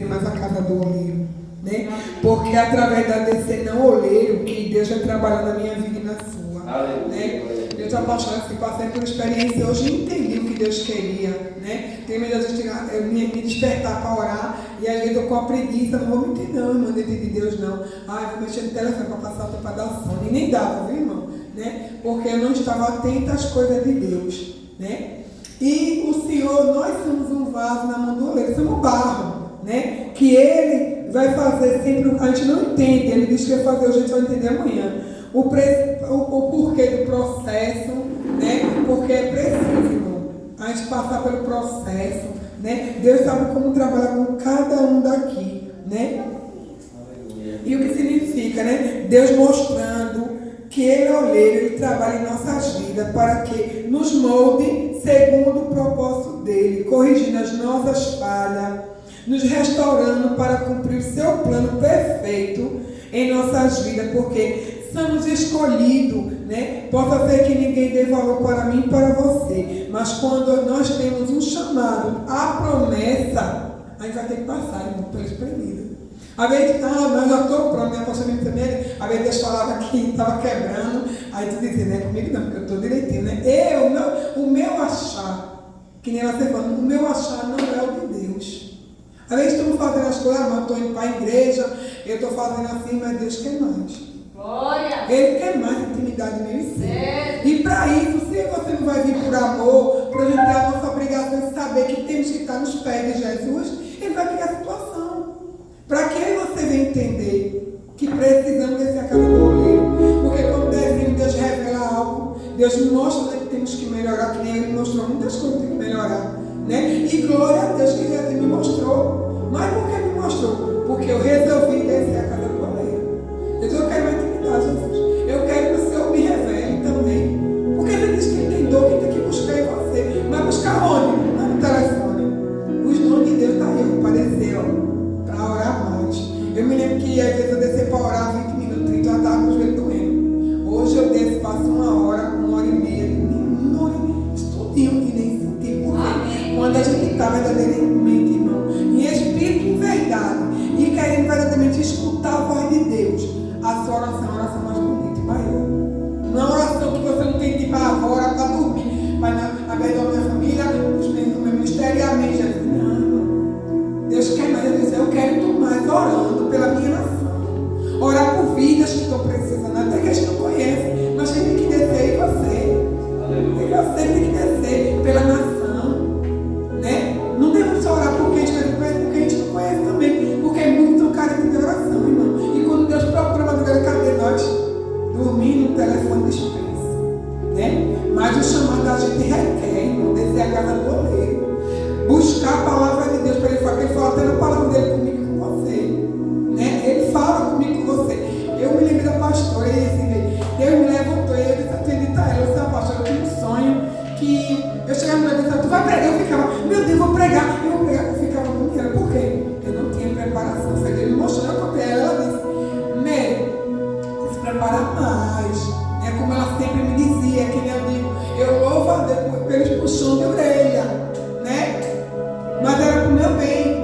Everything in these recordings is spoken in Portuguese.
mais a casa do oleiro, né? Porque é através da DC não oleiro que Deus vai trabalhar na minha vida e na sua, né? Eu estou apaixonada, que passei por experiência hoje e entendi o que Deus queria, né? Tem medo de me despertar para orar e às vezes eu com a preguiça, não vou mentir não, irmão, dentro de Deus não. Eu vou mexer no telefone para passar o tempo para dar sono e nem dava, viu, irmão? Né? Porque eu não estava atenta às coisas de Deus, né? E o Senhor, nós somos um vaso na mão do oleiro, somos barro, né? Que Ele vai fazer sempre, a gente não entende, Ele diz que vai fazer, hoje a gente vai entender amanhã. O porquê do processo, né? Porque é preciso, irmão, a gente passar pelo processo, né? Deus sabe como trabalhar com cada um daqui, né? E o que significa, né? Deus mostrando que Ele é oleiro, Ele trabalha em nossas vidas para que nos molde segundo o propósito dEle, corrigindo as nossas falhas, nos restaurando para cumprir o seu plano perfeito em nossas vidas, porque somos escolhidos, né? Possa ser que ninguém dê valor para mim e para você, mas quando nós temos um chamado, a promessa, a gente vai ter que passar, irmão, pelo espremido. Às vezes, mas já estou pronto, minha pastora também, às vezes Deus falava que estava quebrando, aí tu dizia, né, comigo não, porque eu estou direitinho, né? O meu achar, que nem você falando, o meu achar não é o de Deus. Às vezes estamos fazendo as coisas, mas eu estou indo para a igreja, eu estou fazendo assim, mas Deus quer mais. Glória. Ele quer mais intimidade meu e seu. E para isso, se você não vai vir por amor, para a gente ter a nossa obrigação de saber que temos que estar nos pés de Jesus, Ele vai criar a situação. Para que você venha entender que precisamos desse casa do oleiro. Porque quando Deus revela algo, Deus nos mostra que temos que melhorar, que nem Ele mostrou muitas coisas que tem que melhorar. Né? E glória a Deus que Jesus me mostrou. Mas por que me mostrou? Porque eu resolvi descer a casa do oleiro. Eu quero uma intimidade, Jesus. Eu quero que o Senhor me revele também. Porque Ele diz que tem dor que tem que buscar em você. Mas buscar onde? Não no telefone. Os dons de Deus está aí, eu aparecer, para orar mais. Eu me lembro que às vezes eu descer para orar 20 minutos, 30 horas, estava com o joelho doendo. Hoje eu desço, passo 1 hora e meia, estudinho que nem senti. Porque quando a gente está verdadeiramente, irmão, em espírito e verdade, e querendo verdadeiramente escutar a voz de Deus, a sua oração é a oração mais bonita e maior. Não é uma oração que você não tem tipo agora para dormir, mas na vez da minha família, os membros do meu ministério e a mim, Jesus. Não. Deus quer mais, Deus diz, eu quero tu mais orando pela minha nação. Orar por vidas que estão precisando, até que a gente não conhece, mas quem tem que descer é você. Você tem que descer pela nação. Né? Não devemos só orar porque a gente não conhece, porque a gente não conhece também. Porque é muito carente de oração, irmão. E quando Deus procura madrugada, cadê nós? Dormindo no telefone dispensa. Né? Mas o chamado da gente requer, irmão, descer a casa do oleiro. Buscar a palavra de Deus para Ele falar, porque Ele fala até na palavra dele comigo e com você. Né? Ele fala comigo e com você. Eu me lembro da pastora, Deus me levantou e eu disse, acredita ela, eu sou a pastora, eu tinha um sonho que eu chegava no evento, tu vai pregar, eu ficava, meu Deus, vou pregar, eu ficava com dinheiro, por quê? Eu não tinha preparação, foi Ele me mostrou, eu copiei ela disse, Mary, se prepara mais, né? Como ela sempre me dizia, que nem eu digo, eu louvo a Deus pelos puxões de orelha, né? Mas era para o meu bem,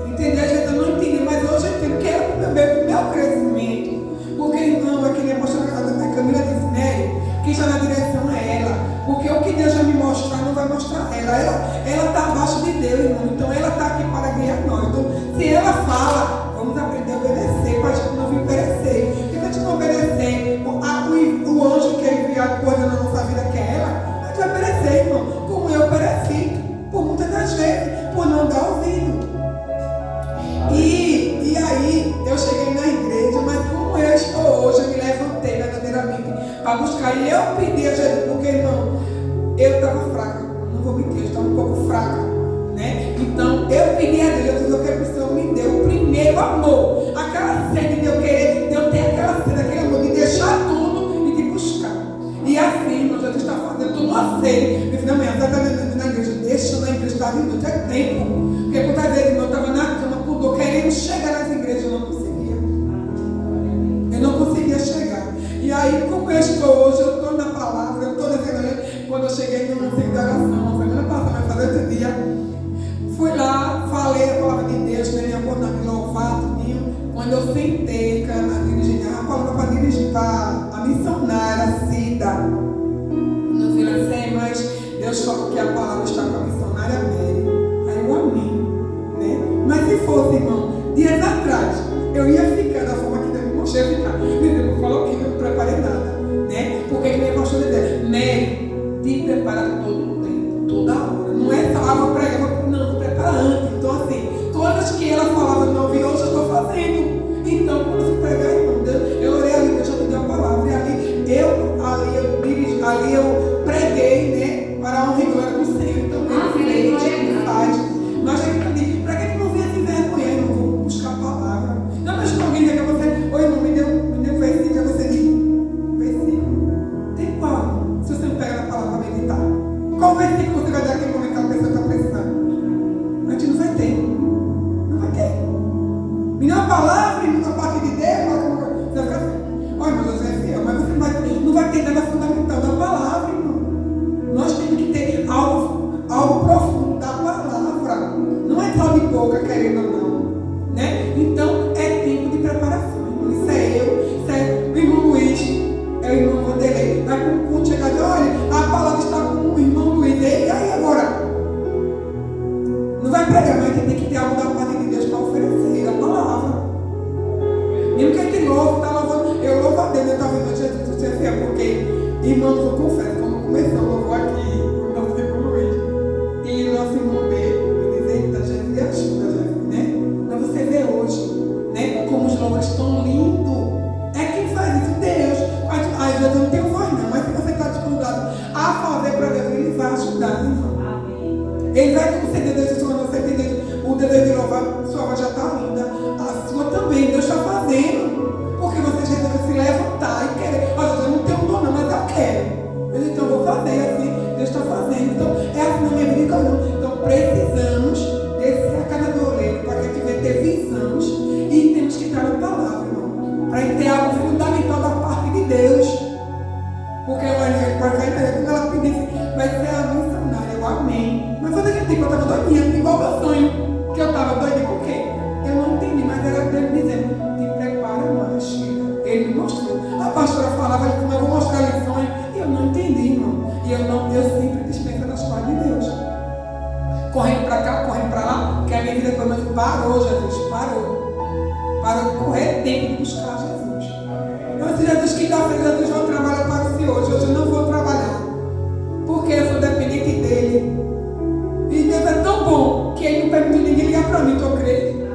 entendeu? Às vezes eu não entendi, mas hoje eu entendo que era para o meu bem, para o meu crescimento, porque não, é que nem a pastora Camila disse, Mary, quem está na direção é ela, porque o que Deus vai me mostrar não vai mostrar ela está abaixo de Deus, irmão, então ela está aqui para guiar nós. Então, se ela fala, vamos aprender a obedecer, para a gente não vir perecer. Se a gente não obedecer, o anjo que é enviado coisa na nossa vida, que é ela, a gente vai perecer, irmão, como eu pereci, por muitas das vezes, por não dar ouvido. E aí, eu cheguei na igreja, mas como eu estou hoje, eu me levantei verdadeiramente para buscar, e eu pedi a Jesus, porque, irmão, eu estava fraca, não vou mentir, eu estava um pouco fraca, né? Então, eu pedi a Deus, eu quero quando eu sentei a dirigir a palavra para dirigir para a missionária Cida, no Vilancé, mas Deus falou que a palavra está com a missionária Mary. Aí eu amém, né? Mas se fosse, irmão, dias atrás, eu ia ficar da forma que Deus me mostrou ficar. Deus não falou que eu não preparei nada, né? Porque que nem pastor dizer, Mary, te prepara todo o tempo, toda hora. Não é só ela pregar, não, prepara antes. Então assim, coisas que ela falava no ouvido, hoje eu estou fazendo. Então, quando se pregar, irmão, eu orei ali, Deus já me deu a palavra. E ali eu preguei, né? Para a honra e glória do Senhor. Então, ele faz. Mas é que eu digo, para que não venha se envergonhar, irmão? Vou buscar a palavra. Não, mas quando alguém diga a você, oi, irmão, me deu um versículo, você diz, versículo? Tem qual? Se você não pega na palavra para meditar. Qual versículo você vai dar naquele momento que a pessoa está precisando? A gente não vai ter. Não vai ter. Me dá uma palavra, me dá uma parte de Deus, você vai ficar assim. Olha, meu Deus é fiel, mas você não vai ter nada fundamental da palavra, irmão. Nós temos que ter algo profundo da palavra. Não é só de boca, querendo ou não. Né? Então, é tempo de preparação, irmão. Isso é o irmão Luiz, é o irmão Vanderlei. Vai para o culto chegar e dizer, olha, a palavra está com o irmão Luiz. E aí agora? Não vai pregar, mas tem que ter algo da parte de Deus para oferecer, a palavra. Mesmo que a gente louve, está louvando. Eu louvo a Deus, eu estava vendo Jesus do seu fiel, porque, irmãos, eu confesso, quando começou, louvou aqui, o nosso irmão Luiz, e o nosso irmão B, eu disse, eita, Jesus, me ajuda, Jesus, né? Mas você vê hoje, né, como os louvores estão lindos. É quem faz isso, Deus. Ai, Jesus, eu não tenho voz, não, mas se você está disposto a fazer para Deus, Ele vai ajudar, irmão. Ele vai conceder Deus, quando você tem o desejo de louvar, sua voz já está linda, a sua também, Deus está fazendo. Porque você já deve se levantar e querer. Olha, eu não tenho dom, não, mas eu quero. Eu disse, então eu vou fazer assim, Deus está fazendo. Então, é assim na minha vida, não. Então, precisamos descer a cada do orelho para que a gente venha ter visões e temos que estar na palavra, irmão. Para ter algo fundamental da parte de Deus. Porque quando ela pedisse, vai ser a missionária, eu amém. Mas quando a gente eu estava doidinha, igual meu sonho, que eu estava doidinha, por quê? Eu não entendi, mas era Deus me dizendo, te prepara mais, filha. Ele me mostrou. A pastora falava, como eu vou mostrar lições, e eu não entendi, irmão. E eu sempre dispenso das coisas de Deus. Correndo para cá, correndo para lá, que a minha vida foi, mas parou, Jesus, parou. Parou de correr, tempo de buscar Jesus. Eu disse, Jesus, quinta-feira, Jesus, vou trabalhar para o Senhor. Hoje eu não vou trabalhar, porque eu sou dependente dele. E Deus é tão bom que Ele não permitiu ninguém ligar para mim, que eu creio.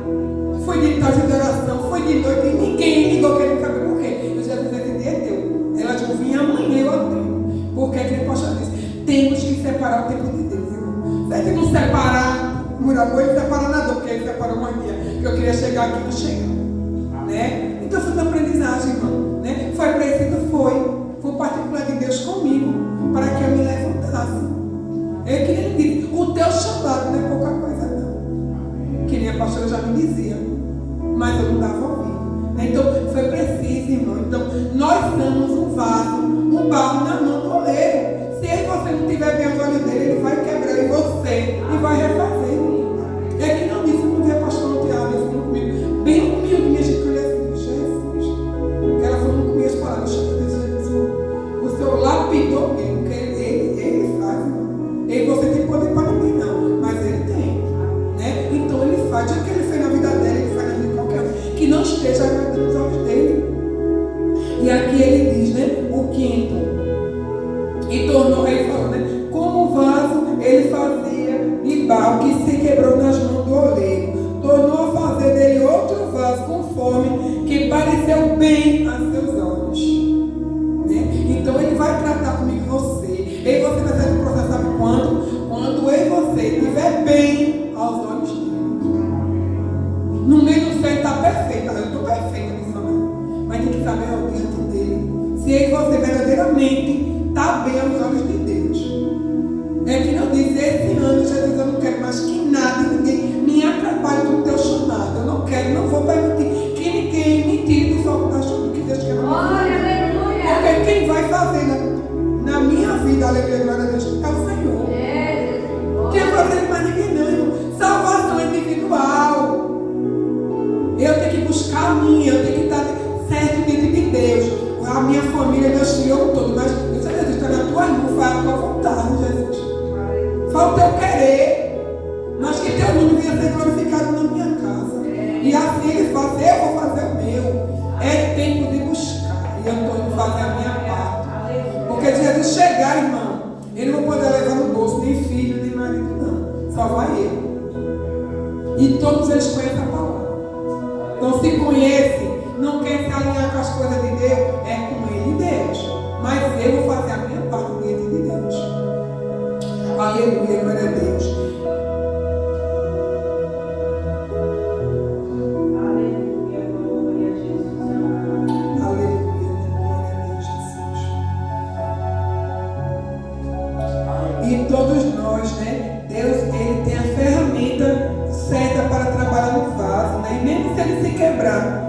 Foi de tarde de oração, foi de noite, e ninguém ligou querendo saber por quê. Eu já disse, esse dia é teu. Ela disse, vim amanhã, eu atendo. Porque é que nem o pastor disse, temos que separar o tempo de Deus, irmão. Se a gente não separar, Murabô, ele separa na dor, porque ele separou uma dia, que eu queria chegar aqui, não chega. Né? Então foi uma aprendizagem, irmão. Né? Foi preciso, foi o particular de Deus comigo, para que eu me levantasse. É que ele disse, o teu chamado não é pouca coisa, não. Que nem a pastora já me dizia, mas eu não dava ouvido. Então, foi preciso, irmão. Então, nós somos um vaso, um barro na mão do oleiro. Se você não tiver bem os olhos dele, ele vai quebrar em você e vai refazer. É que não disse, não vê a pastora Tiago, ele falou comigo, bem humilde, minha gente, olha assim, Jesus. Porque ela falou comigo as palavras, Jesus, o Senhor lapidou mesmo, porque ele faz. E você tem poder para ninguém, não, mas ele tem, né? Então ele faz, já que ele fez na vida dele, ele faz na vida de qualquer um, que não esteja agradando os olhos dele. E aqui ele diz, né? O quinto, e tornou, ele falou, né? Como o vaso ele fazia de barro que se quebrou nas mãos do oleiro, tornou a fazer dele outro vaso conforme que pareceu bem a seus olhos, né? Então ele vai tratar comigo você. E você vai sair do processo, sabe quando? Quando eu e você estiver bem aos olhos dele. No meio do céu está perfeito. Eu estou perfeita nisso, não. Mas tem que saber ao diante dele. Se eu e você verdadeiramente está bem aos olhos de Deus. É que não diz, esse ano, Jesus, eu não quero mais que nada e ninguém me atrapalhe do teu chamado. Eu não quero, não vou permitir que ninguém me tire do foco da chuva que Deus quer. Porque quem vai fazer na minha vida, aleluia, glória a Deus, é o Senhor. Quem vai fazer mais ninguém não, irmão. Salvação individual. Eu tenho que buscar a minha, eu tenho que estar certo diante de Deus. A minha família, meus filhos, eu todo, mas Deus está na tua mão, faz a tua vontade, Jesus. Faz o teu querer, mas que teu nome venha ser glorificado na minha casa. E assim ele faz, eu vou fazer o meu. É tempo de buscar, e eu estou indo fazer a minha parte. Porque Jesus chegar, irmão, ele não vai poder levar no bolso nem filho, nem marido, não. Só vai ele. E todos eles conhecem a palavra. Então se conhece, não quer se alinhar com as coisas de Deus, é com ele e Deus. Mas eu vou fazer a minha parte diante de Deus. Aleluia, glória a Deus. Aleluia, glória a Jesus. Aleluia, glória a Deus, Jesus. E todos nós, né? Deus, ele tem a ferramenta certa para trabalhar no vaso, né? E mesmo se ele se quebrar,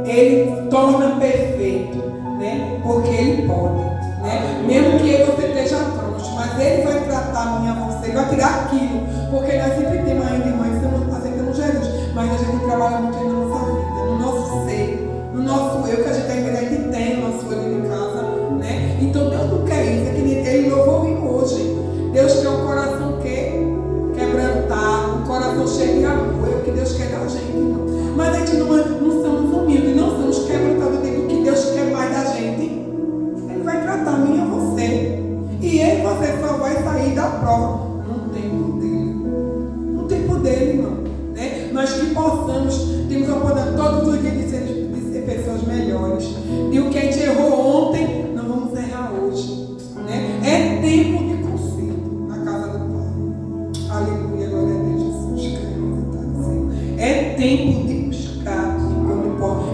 ele torna perfeito, né? Porque ele pode, né? Mesmo que você esteja pronto, mas ele vai tratar a minha você, ele vai tirar aquilo, porque nós sempre temos ainda irmãs, estamos aceitando Jesus, mas a gente trabalha muito na nossa vida, no nosso ser, no nosso eu, que a gente ainda tem no nosso eu de casa, né? Então Deus não quer isso, é que ele louvou hoje. Deus quer um coração quebrantado, um coração cheio de amor, é o que Deus quer da gente, irmão. Mas a gente não somos humildes, não somos quebrantados dentro do que Deus quer mais da gente. Ele vai tratar a mim e a você. E você só vai sair da prova no tempo dele. No tempo dele, irmão. Né? Mas que possamos, temos a oportunidade todos os dias de ser pessoas melhores. E o que a gente errou ontem, não vamos errar hoje. Né? É tempo de conserto na casa do Pai. Aleluia, glória a Deus, Jesus. É tempo de buscar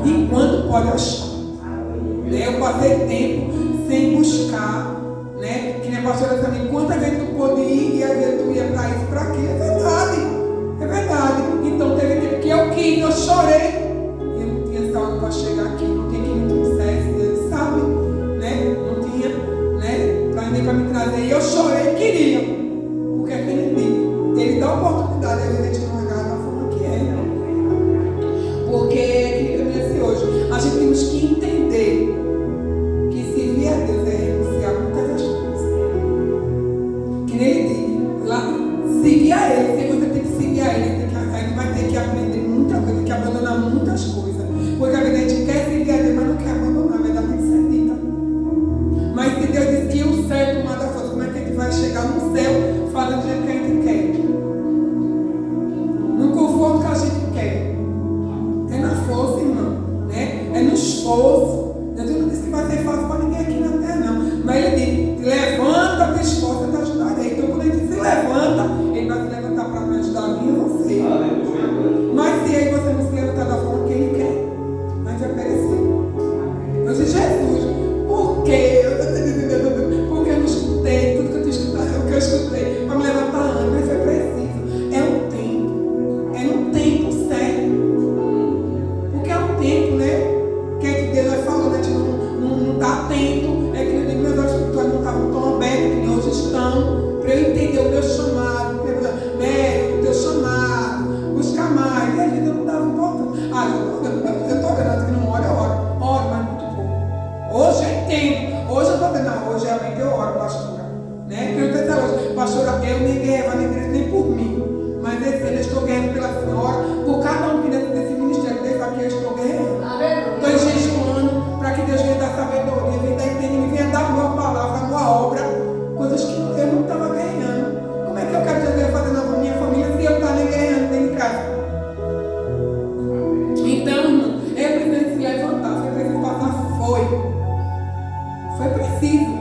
enquanto pode achar. Né? Eu passei tempo sem buscar, né? Que nem a pastora também, quantas vezes tu pôde ir e às vezes tu ia para isso, para aquilo. É verdade, é verdade. Então teve tempo que eu quis, eu chorei. E eu não tinha saúde para chegar aqui, não tinha quem me trouxesse, ele sabe, né? Não tinha, né? Para me trazer. E eu chorei, queria. Porque é que ele dá oportunidade, às vezes a gente não agarra da forma que é. Porque, que eu disse hoje, a gente temos que entender que servir a Deus é renunciar muitas das coisas. Que nele diz, lá, seguir a Ele, se você tem que seguir a Ele, a gente vai ter que aprender muita coisa, tem que abandonar muitas coisas. Porque a gente quer seguir a Deus, mas não quer abandonar, a verdade tem que ser dita. Mas se Deus diz que o céu é tomada força, como é que a gente vai chegar no céu fazendo do jeito que a gente quer? No conforto que a gente quer. É na força, irmão, né? É no esforço. Jesus não disse que vai ser fácil para ninguém aqui na terra, não. Mas ele diz, levanta, te esforça, eu te ajudarei. Então quando ele se levanta, ele vai se levantar para me ajudar a mim e você. Aleluia. Mas se aí você não se levantar da forma que ele quer, a gente vai perecer. Eu disse, Jesus, por quê? Porque eu não escutei tudo que eu tinha escutado, o que eu escutei, para me levantar antes, mas foi preciso. É um tempo. É um tempo certo. Porque é um tempo, né? Que Deus vai falando, a gente não está atento. É que eu digo, meus olhos espirituais não estavam tão abertos, que nem hoje estão, para eu entender o meu chamado, né? O teu chamado, buscar mais. E a gente não dava importância. Eu estou orando, que não oro, eu oro, mas muito pouco. Hoje eu entendo. Hoje eu estou dizendo, não, hoje realmente eu oro, pastora. Né? Que eu estou dizendo hoje, pastora, eu nem guerra nem por mim. Mas esse ano eu estou guerreando pela senhora, por cada um que desse ministério desse aqui eu estou guerreando. Estou jejuando para que Deus venha dar sabedoria, venha dar entendimento, venha dar boa palavra, boa obra, coisas que eu não estava ganhando. Como é que eu quero que Deus fazer na minha família se eu estou nem ganhando dentro de casa? Então, irmão, é preciso se levantar, foi preciso passar, foi preciso.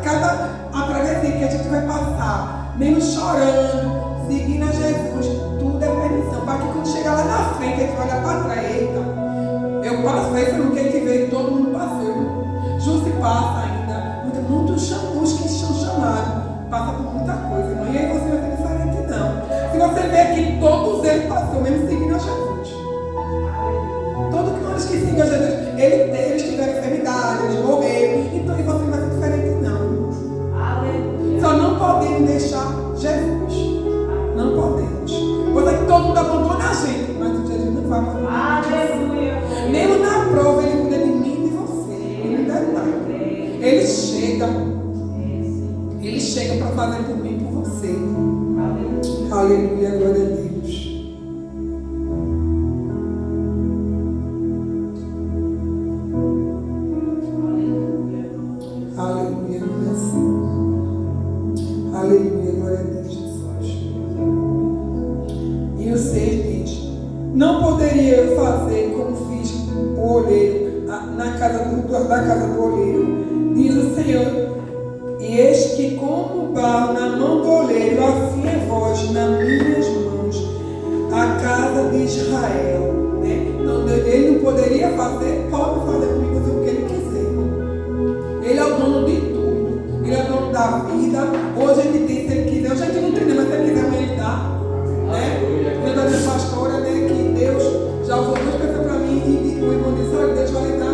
Cada atravessia que a gente vai passar, mesmo chorando, seguindo a Jesus, tudo é permissão. Para que quando chegar lá na frente, a gente olha para trás, eita, eu passei pelo que a gente vê, todo mundo passou. Ju se passa ainda, muitos que são chamados, passa por muita coisa, irmão. E aí você vai ser diferente, não. Se você vê que todos eles passaram, mesmo seguindo a Jesus. Todos que seguem a Jesus, eles tiveram enfermidade, eles morreram. Então, e você não vai ser diferente, não. Aleluia. Só não podemos deixar Jesus. Não podemos. Pode ser que todo mundo abandone a gente, mas Jesus não vai abandonar. Aleluia. chega para fazer por mim e por você. Aleluia. Aleluia, glória a Deus. Aleluia, glória a Deus. Aleluia, glória a Deus, Jesus. E o 6 diz: não poderia eu fazer como fiz o olheiro da casa do olheiro, diz o Senhor. E eis que como barro na mão do olheiro, assim é vós nas minhas mãos, a casa de Israel. Né? Então ele não poderia fazer, pode fazer comigo o que ele quiser. Ele é o dono de tudo. Ele é o dono da vida. Hoje ele tem, se ele quiser. Hoje a gente não tem, mas se ele quiser, amanhã ele dá. Né? Eu da minha pastora, né, que Deus já usou 2 pessoas para mim e o irmão disse: olha, Deus vai lhe dar.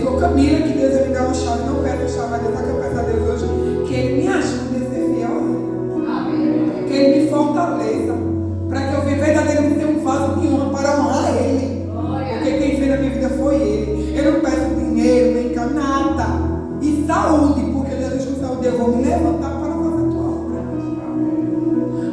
Sou Camila, que Deus vai me dar uma chave. Não peço a chave, vai deixar que eu peço a Deus hoje. Que Ele me ajude a ser fiel a Ele. Que Ele me fortaleça. Para que eu verdadeiramente tenha um vaso de honra para honrar Ele. Porque quem fez na minha vida foi Ele. Eu não peço dinheiro, nem nada. E saúde, porque Jesus com saúde eu vou me levantar para fazer a tua obra.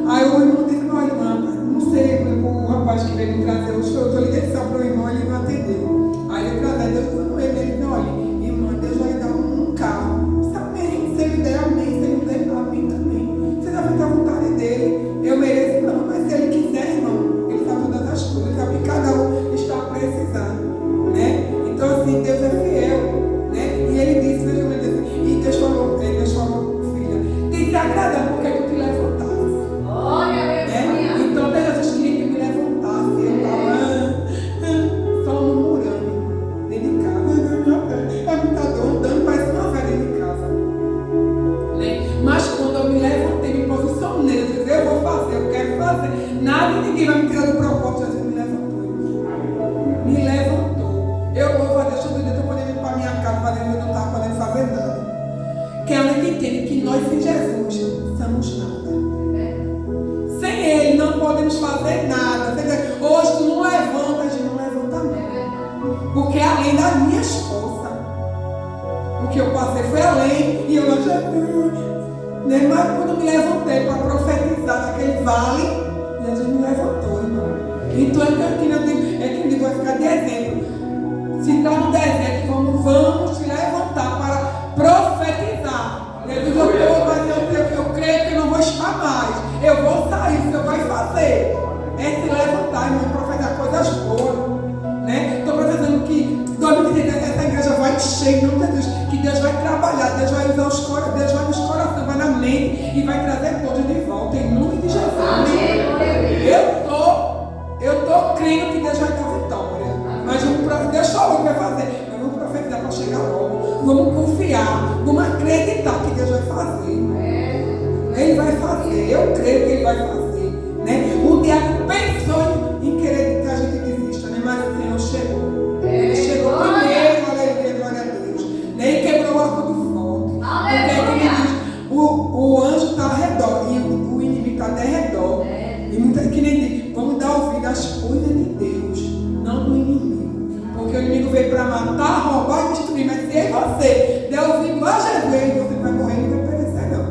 Aí o irmão disse: não, irmã, não sei, o rapaz que veio me trazer, eu estou ligando só para o irmão, ele não atendeu. Aí eu trazei Deus usando ele disse: olha, irmã, Deus vai dar um carro. Amém, se ele der, amém, se ele não der, amém também. Você já vai ter a vontade dele. Eu mereço não, mas se ele quiser, irmão, ele sabe todas as coisas, ele sabe que cada um está precisando, né? Então assim, Deus é fiel, né? E ele disse, e Deus falou, filha, tem que agradar porque tu te levantasse. Né? Então Deus queria que eu me levantasse. Eu estava só murmurando dentro de casa. É muita dor, andando, parece uma velha dentro de casa. Né? Mas quando eu me levantei, me posicionei, eu disse: eu vou fazer, eu quero fazer. Nada e ninguém vai me tirar do propósito. Jesus me levantou. Me levantou. Eu louvo a Deus todo dia, estou podendo ir para minha casa, fazendo, eu não estava podendo fazer nada. Que a gente entende que nós sem Jesus somos nada. Sem Ele não podemos fazer nada. Hoje tu não levanta, a gente não levanta nada. Porque é além das minhas forças. O que eu passei foi além. E eu não já. Né? Mas quando me levantei para profetizar naquele vale, Jesus me levantou, irmão. Então é que eu digo, vai ficar de exemplo. Se está no deserto, vamos te levantar para profetizar. Jesus, eu creio que eu não vou estar mais. Eu vou sair, o Senhor vai fazer. É se levantar, irmão, profetizar coisas boas. Né? Estou profetizando que 2023 essa igreja vai encher, em nome de Deus, que Deus vai trabalhar, Deus vai usar os corações, Deus vai nos corações, vai na mente e vai trazer todos de volta, em nome de Jesus. Eu estou crendo que Deus vai dar vitória. Mas Deus falou que vai fazer. Mas vamos profetizar para chegar logo. Vamos confiar, vamos acreditar que Deus vai fazer. Ele vai fazer, eu creio que Ele vai fazer. Né? O diabo pensou em querer que a gente desista, né? Mas o Senhor chegou. Ele chegou primeiro, aleluia, glória a Deus. Né? E quebrou o arco do forte. Porque ele diz, o anjo está ao redor e o inimigo está ao redor. E muita que nem diz, vamos dar ouvido às coisas de Deus, não do inimigo. Porque o inimigo veio para matar, roubar e destruir. Mas se você der ouvido a Jesus, você vai morrer e não vai perecer, não.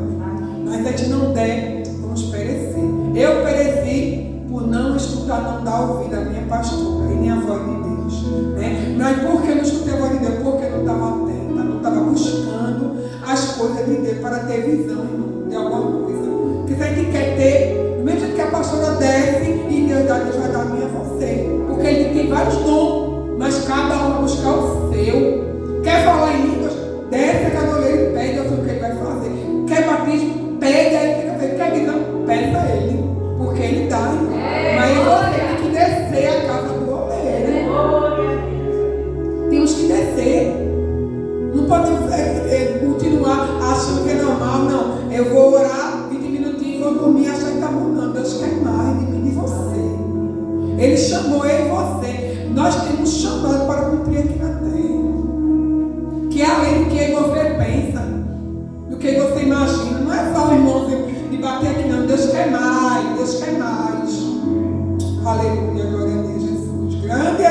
Mas se a gente não der, vamos perecer. Eu pereci por não escutar, não dar ouvido à minha pastora e nem a voz de Deus. Né? Mas por que eu não escutei a voz de Deus? Porque eu não estava atenta, não estava buscando as coisas de Deus para ter visão, irmão, de alguma coisa. Porque se a gente quer ter, do mesmo jeito que a pastora desce e Deus vai dar a mim a você. Porque Ele tem vários dons, mas cada um vai buscar o seu. Quer falar em línguas? Desce a cadoleira e pede o que Ele vai fazer. Quer batismo? Pede a Ele. Quer visão? Peça a Ele. Porque Ele dá. Mas você tem que descer a casa do oleiro. Temos que descer. Não podemos continuar achando que é normal. Não. Eu vou orar 20 minutinhos, vou dormir, achar que está mudando. Deus quer mais de mim e de você. Ele chamou eu e você. Nós temos chamado para cumprir aqui na terra. Que é além do que você pensa, do que você imagina. Não é só, irmão, de bater aqui, não. Deus quer mais, Deus quer mais. Aleluia, glória a Deus, Jesus. Grande é a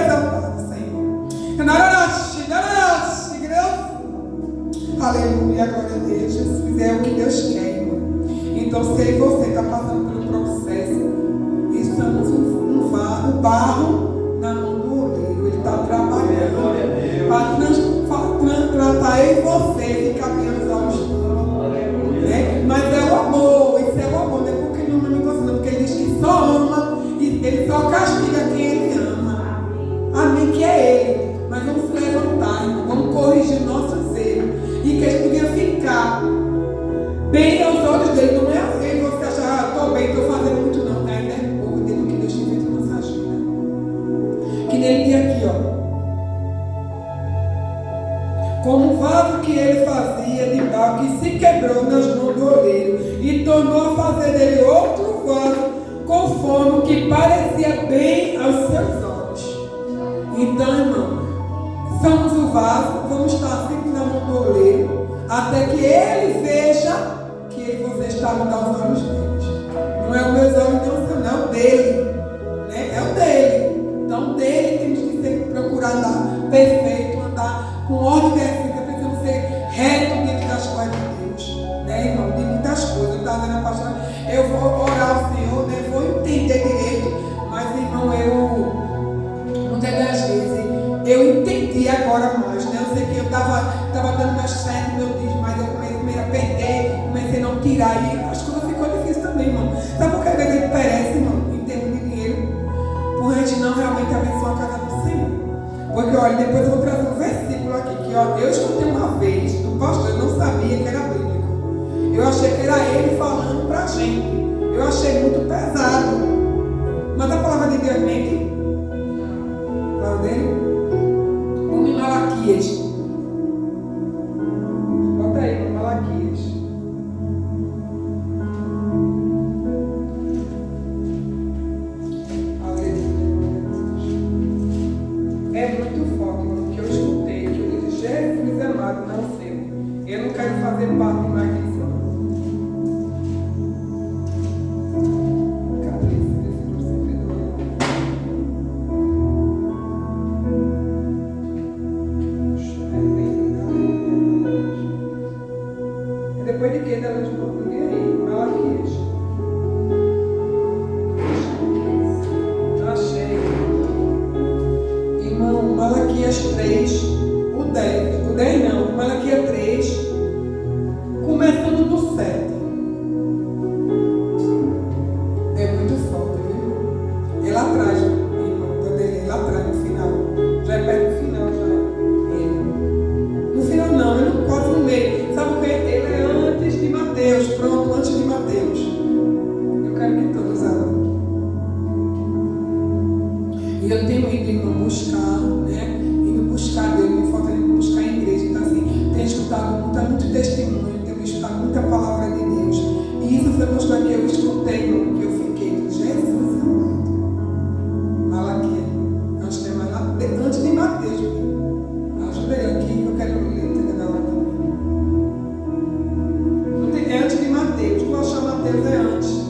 Senhor. Aleluia, barro na mão do oleiro. Ele está trabalhando para tratar eu e você, ficar bem aos olhos. Né? Mas é o amor, isso é o amor, não é porque ele não ama você, não, porque ele diz que só ama e ele só castiga quem ele ama. Amém, que é ele. Mas vamos se levantar, irmão, vamos corrigir nossos erros. E que a gente podia ficar bem aos olhos dele, não é assim, você achar, estou bem, estou fazendo muito, não. Ainda é pouco dele que Deus tem feito na nossa vida. Que nele dia aqui, ó. Como o vaso que ele fazia de barro, que se quebrou nas mãos do oleiro, e tornou a fazer dele outro vaso, conforme o que parecia bem aos seus olhos. Então, irmão, somos o vaso, vamos estar sempre na mão do oleiro, até que ele veja que você está no aos olhos dele. Não é os meus olhos, não é o dele. Né? É o dele. Então, dele temos que sempre procurar andar perfeito, andar com ordem definitiva, precisamos ser reto dentro das coisas de Deus. Né, irmão? De muitas coisas. Eu estava dizendo a pastora, eu vou orar ao Senhor, né? Vou entender direito, mas, irmão, muitas das vezes, eu entendi agora mais, né? Eu sei que eu estava dando meus certos, meu Deus, mas eu comecei a perder, comecei a não tirar, e as coisas ficou difíceis também, irmão. Sabe por que às vezes a gente perece, irmão, em termos de dinheiro? Por a gente não realmente abençoar a casa do Senhor. Porque, olha, depois eu vou trazer um versículo aqui, que ó, eu escutei uma vez do pastor, eu não sabia que era bíblico. Eu achei que era ele falando pra gente. Eu achei muito pesado. Mas a palavra de Deus mente. A palavra dele? Em Malaquias. Bota aí, no Malaquias. É muito forte, irmão, que eu escutei, que eu disse, Jesus amado, não sei. Eu não quero fazer parte mais disso, não. Cadê esse versículo sempre do depois de que da luz do mundo aí, Malaquias. Achei. Irmão, Malaquias 3, o 10 não, Malaquias 3, começando do 7. É muito forte, viu? É lá atrás, irmão, é lá atrás, no final. Já é perto do final, já. No final não, ele não quase no meio. Sabe o que? Ele é antes de Mateus, pronto, antes de Mateus. Eu quero que todos abram. E eu tenho ido, irmão, buscar, né? Indo buscar Deus, me falta indo buscar a igreja. Então, assim, tenho escutado muito testemunho, tenho escutado muita palavra de Deus. E isso foi uma coisa que eu escutei, irmão, que eu fiquei, Jesus amado. Malaquias, acho que é mais lá, antes de Mateus. Ajuda eu aqui, que eu quero ler, entendeu? É antes de Mateus, tu achar Mateus é antes.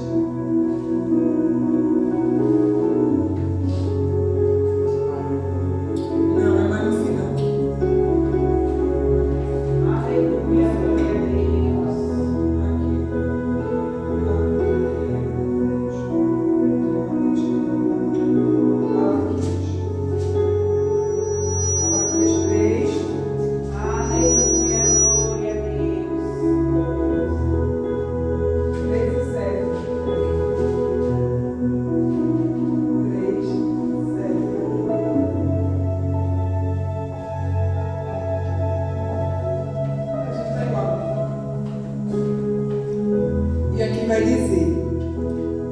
Vai dizer,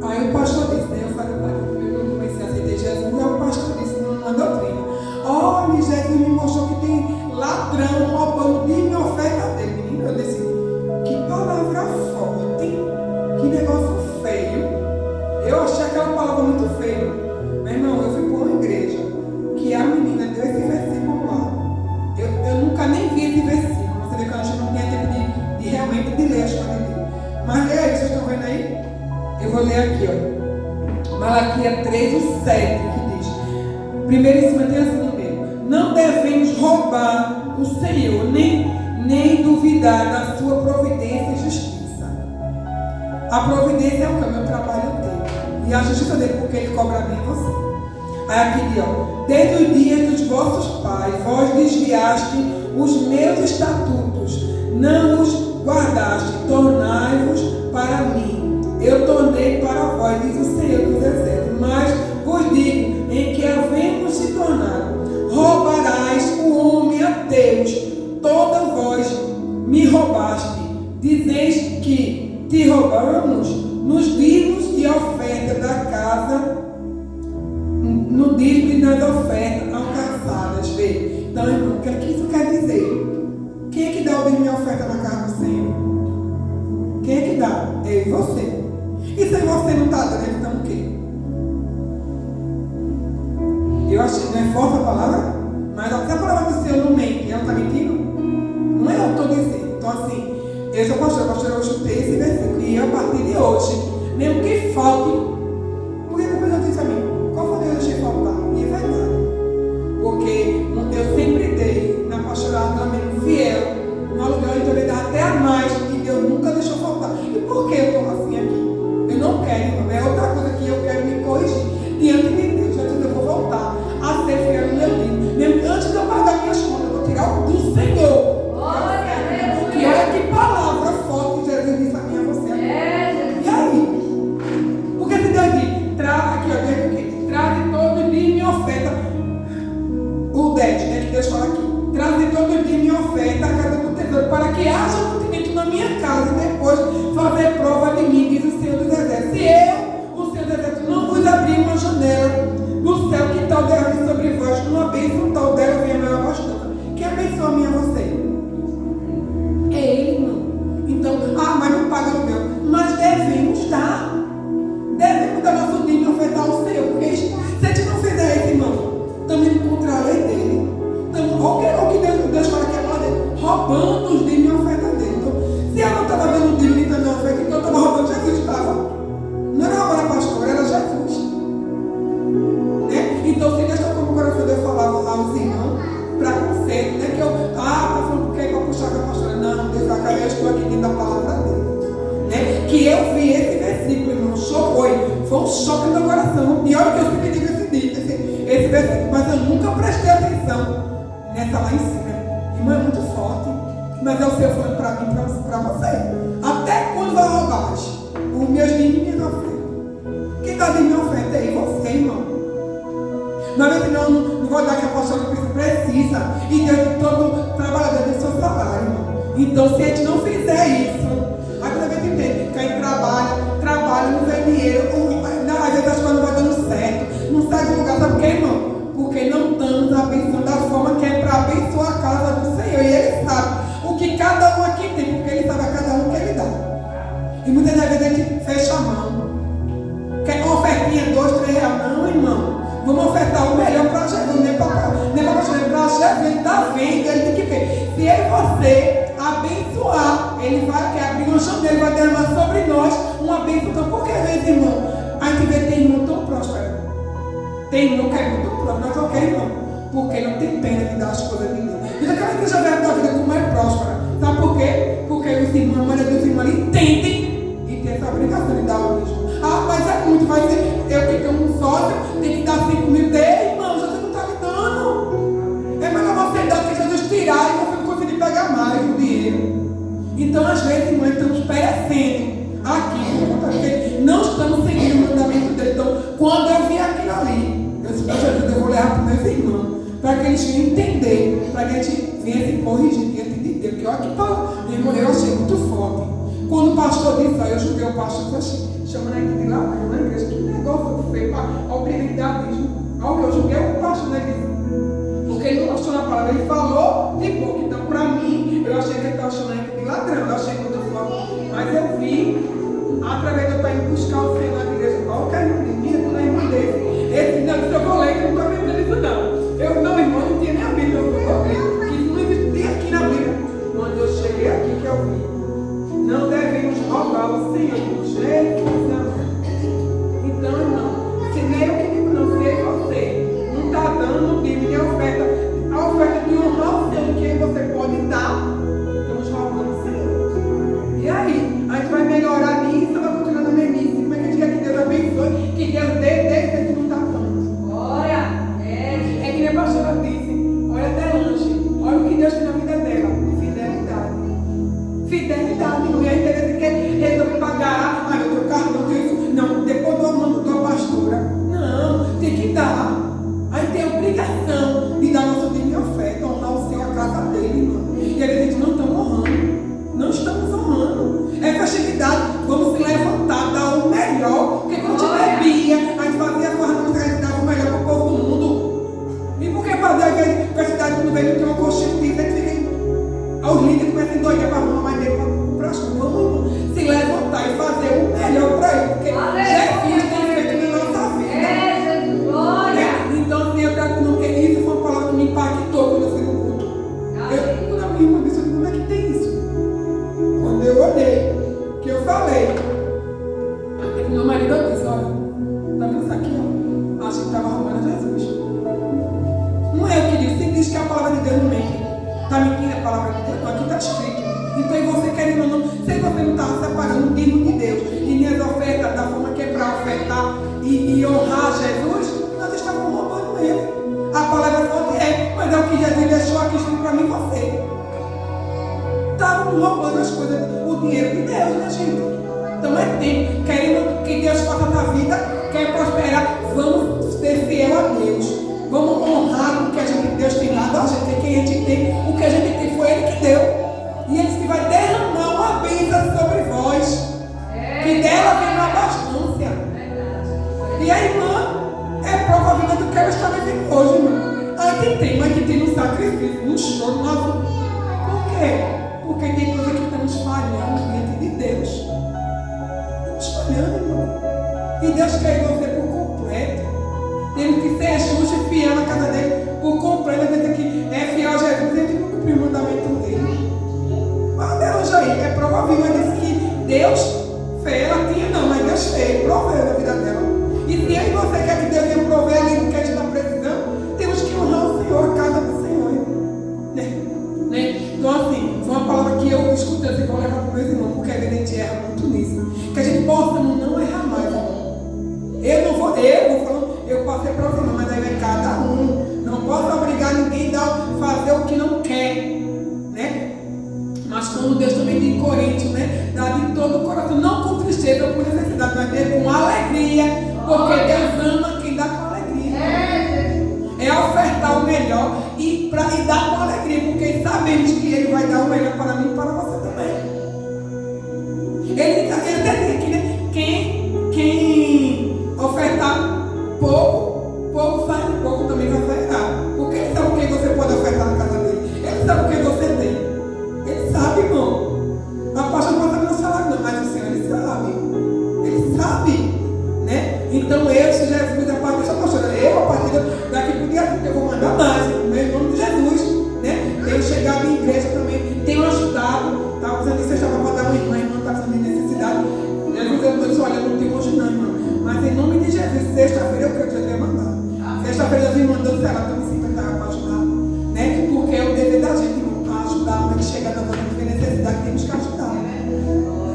aí o pastor disse, né? Eu falei, eu comecei a aceitar Jesus, aí o pastor disse numa doutrina, olha, Jesus me mostrou que tem ladrão roubando de minha oferta dele. Menino, eu disse, que palavra forte, que negócio feio. Eu achei aquela palavra muito feia. Meu irmão, eu fui para uma igreja que a menina deu esse versículo lá. Eu nunca nem vi esse versículo. Você vê que a gente não tem tempo de realmente de ler as coisas de Deus. Mas leia aí, vocês estão vendo aí? Eu vou ler aqui, ó. Malaquias 3, o 7, que diz: primeiro em cima tem assim no meio. Não devemos roubar o Senhor, nem duvidar da sua providência e justiça. A providência é o que? O meu trabalho dele. E a justiça dele, porque ele cobra bem você. Aí aqui diz, ó, desde os dias dos vossos pais, vós desviaste os meus estatutos, não os guardaste, tornai-vos para mim. Eu tornei para vós, diz o Senhor dos Exércitos, mas vos digo, em que havemos se tornado, roubarás o homem a Deus, toda vós me roubaste, dizeis que te roubamos nos dízimos e oferta da casa, no dízimo e nas ofertas alcançadas. Vê? Então, irmão, o que isso quer dizer? Quem é que dá o dízimo e oferta na casa do Senhor? Quem é que dá? Eu e você. E se você não está dando, então o quê? Eu acho que não é forte a palavra, mas até a palavra do Senhor não mente. Ela está mentindo? Não é eu que estou dizendo. Então, assim, eu sou pastor, eu chutei esse versículo. E a partir de hoje, mesmo que falte, porque depois eu disse a mim, qual foi o Deus que eu deixei faltar? E é verdade. Porque eu sempre dei na pastorada mesmo fiel, no aluguel, então ele dá até a mais, e Deus nunca deixou faltar. E por que eu estou assim aqui? Eu não quero, irmão. É outra coisa que eu quero me corrigir diante de Deus. Antes eu vou voltar a ser fiel no meu livro. Mesmo antes de eu pagar minhas contas, eu vou tirar o do Senhor. Que olha que palavra forte que Jesus disse a mim e a você. E aí? Porque se Deus diz, aqui, ó, Deus aqui, traze todo dia minha oferta. O 10, né, que Deus fala aqui. Traze todo dia minha oferta à casa do tesouro, para que haja mantimento na minha casa e depois fazer prova de mim, diz o Senhor dos Exércitos. Se eu, o Senhor dos Exércitos, não vos abrir uma janela do céu, que tal derrame sobre vós, uma bênção tal dela venha maior bastante. Quem abençoa a mim e a você? É Ele, irmão. Então, mas não paga o meu. Mas devemos dar. Devemos dar nosso dízimo e ofertar ao Senhor. Porque se a gente não fizer isso, irmão, estamos indo contra a lei dele. Olha o que Deus fala que é para dele. Roubando os dízimos e oferta dele. Então, se eu não estava dando dízimo e dando oferta, então eu estava roubando. Jesus estava. Não era roubar a pastora, era Jesus. Né? Então, se Deus tocou no coração de eu falar aos irmãos, para conserto, né? Que eu, tá falando porque é para puxar com a pastora. Não, Deus acabou, eu estou aqui dentro da palavra dele. Né? Que eu vi esse versículo, irmão, foi um choque no meu coração. E olha que eu sempre digo esse versículo, mas eu nunca prestei atenção nessa lá em cima. Irmão, é muito forte. Mas é o Senhor falando para mim, para você. Até quando vai roubar os meus dízimos e minhas ofertas? Quem dá de minha oferta é você, irmão. Mas não vou dar que a pastora precisa. E Deus de todo trabalhador tem seu salário, irmão. Então, se a gente não fizer isso, aí você vai entender. Que a gente trabalha, não vê dinheiro. Às vezes as coisas não vai dando certo. Não sai do lugar, sabe por quê, irmão? Porque não estamos abençoando da forma que é para abençoar a casa do Senhor. E Ele sabe o que cada um aqui tem, porque Ele sabe a cada um que Ele dá. E muitas das vezes a gente fecha a mão. Quer uma ofertinha, 2, 3 reais? Não, irmão. Vamos ofertar o melhor para Jesus. Nem para Jesus. Ele está vendo, ele tem que ver. Se ele você abençoar, ele vai querer abrir uma janela, ele vai derramar sobre nós uma bênção. Então, por que às vezes, irmão, a gente vê tem irmão tão próspero? Tem irmão que é muito próspero, mas qualquer irmão, porque não tem pena de dar as coisas de Deus. Diz aquela igreja velha da vida como é próspera. Sabe por quê? Porque os irmãos, a maioria dos irmãos ali entendem e tem essa obrigação de dar o mesmo. Mas é muito, vai ser, eu que tenho um sócio, tem que dar 5 mil dele, irmão, Jesus não está lhe dando. É melhor você dar que Jesus tirar e você não conseguir pegar mais o dinheiro. Então, às vezes, irmãos, estamos perecendo aqui, porque não estamos seguindo o mandamento dele. Então, quando eu vi aquilo ali, eu disse, Jesus, eu vou levar para os meus irmãos, para que eles venham entender, para que a gente venha se corrigir diante de Deus. Porque olha que palavra, irmão, eu achei muito forte. Quando o pastor disse, eu julguei o pastor, eu achei, chamando a gente de lá, na igreja, que negócio feio, a obrigação. Eu julguei o pastor, né? Porque ele não mostrou na palavra, ele falou de boca. Então, para mim, eu achei que ele estava chamando a gente de ladrão, eu achei muito forte. Mas eu vi, através de eu estar indo buscar o Senhor na igreja, qualquer irmão de mim, toda irmã dele. Esse não, se eu vou ler, eu não estou vendo isso, não. Eu não, irmão, não tinha nem a Bíblia, eu vou ler, que isso não existia aqui na Bíblia. Quando eu cheguei aqui, que eu vi. Não devemos roubar o Senhor, Jesus. Então, irmão, se nem eu que digo, não sei você, não está dando o dízimo e a oferta de honrar o Senhor que você pode dar, estamos roubando o Senhor. E aí? A gente vai melhorar nisso ou vai continuar na mesmice? Como é que a gente quer ele tem uma constituinte, ele fica. Os líderes começam a endoidar para arrumar mais dinheiro para as coisas. Vamos se levantar e fazer o melhor para ele, porque Jesus tem feito na nossa vida. Então, assim, eu trago não quer isso, foi uma palavra que me impactou quando eu fui no culto. Quando a minha irmã disse, como é que tem isso? Quando eu olhei, que eu falei, meu marido disse, olha, tá vendo isso aqui, ó? Acho que estava arrumando Jesus. Não é eu que disse, sempre diz que a palavra de Deus não mente. Está mentindo a palavra de Deus? Não, aqui está escrito. Então, e você querendo ou não, se você não está separando o dízimo de Deus e minhas ofertas da forma que é para ofertar e honrar Jesus, nós estamos roubando ele. A palavra forte mas é o que Jesus deixou aqui escrito para mim e você. Estávamos roubando as coisas, o dinheiro de Deus, né, gente? Então é tempo, querendo que Deus faça a vida, quer prosperar, vamos ser fiel a Deus. Vamos honrar o que Deus tem dado a gente, quem a gente tem, o que a gente tem foi Ele que deu. E Ele que vai derramar uma bênção sobre vós, que dela vem uma abundância. E a irmã é prova viva do que ela está vivendo hoje, irmão. Aí tem, mas que tem no sacrifício, no choro, no azul. Por quê? Porque tem coisa que estamos falhando diante de Deus. Estamos falhando, irmão. E Deus quer você por completo. Temos que ser justo e fiel na casa dele por completo. Dizer que é fiel a Jesus, ele tem que cumprir o mandamento dele. Mas Deus aí, é provável, ela disse que Deus fez, ela tinha não, mas Deus fez, proveu na vida dela. E se eu e você quer que Deus venha prover ali no que a gente está precisando, temos que honrar o Senhor, a casa do Senhor. Né? Então assim, foi uma palavra que eu escutei, assim, vou levar para os meus irmãos, porque a gente erra muito nisso. Que a gente possa não errar mais, irmão. Eu passei para você, mas aí é cada um. Não posso obrigar ninguém a fazer o que não quer, né? Mas como Deus também diz em Coríntios, né? Dá de todo o coração, não com tristeza ou por necessidade, mas com alegria, porque Deus ama quem dá com alegria. É ofertar o melhor e dar com alegria, porque sabemos que Ele vai dar o melhor para mim e para você também. Ele até diz aqui, né? Quem ofertar pouco sai, pouco também vai ofertar. Porque Ele sabe o que você pode ofertar na casa dele. Ele sabe o que você tem. Ele sabe, irmão. A pastor não sabe o salário, não, mas o Senhor, Ele sabe. Ele sabe, né? Então, se Jesus é parte dessa pastora, a partir daqui por dia, eu vou mandar mais, em nome de Jesus, né? Tenho chegado em igreja também, tenho ajudado. Estava usando isso, eu estava para dar uma irmã está fazendo necessidade. Jesus, eu disse, olha, não tenho hoje não, irmão. Mas em nome de Jesus, sexta-feira eu quero que Jesus ia mandar. Sexta-feira eu vim mandando, sei lá, também 50 reais para ajudar, né? Porque é o dever da gente, irmão, para ajudar a que chega da nossa necessidade, temos que ajudar.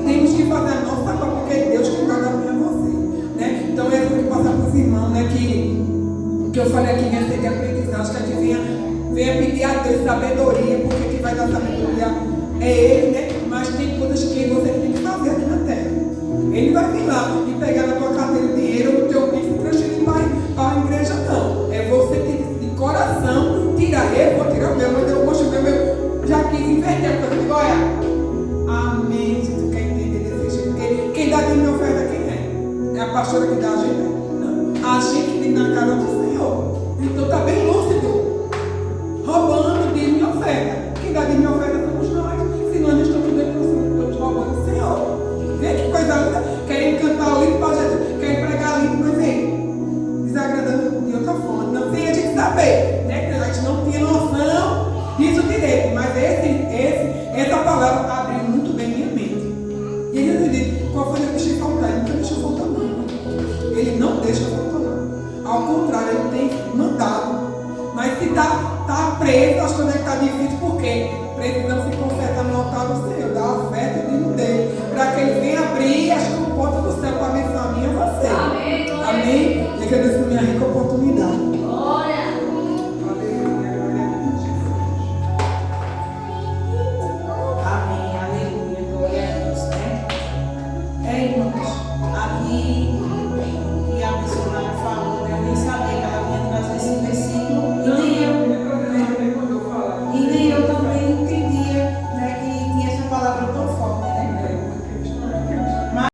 Temos que fazer a nossa parte, porque é Deus que vai dar para você, né? Então eu vou passar para os irmãos, né? Que eu falei aqui, né? Seria aprendizagem, que a gente venha pedir a Deus sabedoria, porque quem vai dar sabedoria é Ele, né? Mas tem coisas que você tem que fazer aqui na terra. Ele vai vir lá e pegar na tua carteira o dinheiro, no teu pix e transferir para a igreja, não. É você que de coração tirar. Eu vou tirar o meu, mas eu gosto do meu. Já quis inverter, porque eu digo, olha, amém, se tu quer entender desse jeito. Quem dá de minha oferta, quem é? É a pastora que dá a gente? Não. A gente que tem na casa do Senhor. Então tá bem lúcido. Roubando de minha oferta. Quem dá de minha oferta somos nós. Se nós não estamos dentro do Senhor, estamos roubando o Senhor. Vê que coisa linda. Querem cantar lindo para gente, querem pregar lindo, mas vem desagradando de outra forma. Não tem a gente saber, né? A gente não tinha noção disso direito, mas essa palavra abriu muito bem minha mente. E ele me disse, qual foi a deixa faltar? Ele nunca deixou faltar, não. Ele não deixa faltar, não. Ao contrário, ele tem mandado. Mas se está preso, acho que está difícil, porque precisamos se consertar no altar do Senhor, dar a oferta e o dele, para que ele venha abrir as comportas do céu para abençoar a mim e você. Amém? E agradeço a minha rica